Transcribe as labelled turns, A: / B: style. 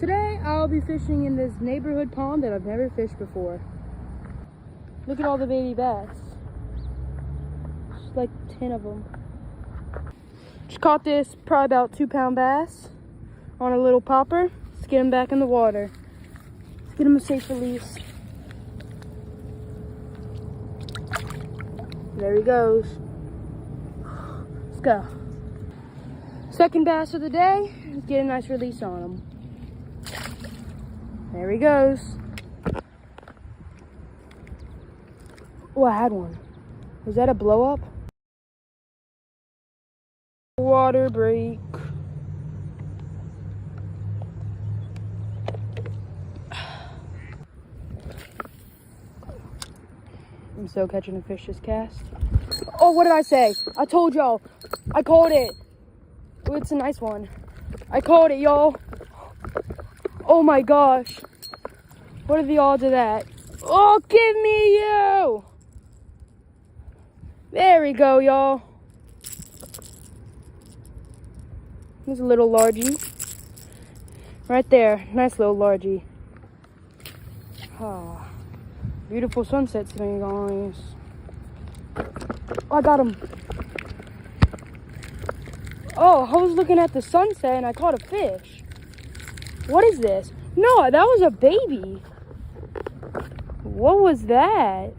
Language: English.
A: Today I'll be fishing in this neighborhood pond that I've never fished before. Look at all the baby bass. There's like 10 of them. Just caught this probably about 2-pound bass on a little popper. Let's get him back in the water. Let's get him a safe release. There he goes. Let's go. Second bass of the day. Let's get a nice release on him. There he goes. Oh, I had one. Was that a blow up? Water break. I'm still catching a fish this cast. Oh, what did I say? I told y'all. I caught it. Oh, it's a nice one. I caught it, y'all. Oh my gosh. What are the odds of that? Oh, give me you! There we go, y'all. There's a little largie. Right there. Nice little largie. Oh, beautiful sunset today, guys. Oh, I got him. Oh, I was looking at the sunset and I caught a fish. What is this? No, that was a baby. What was that?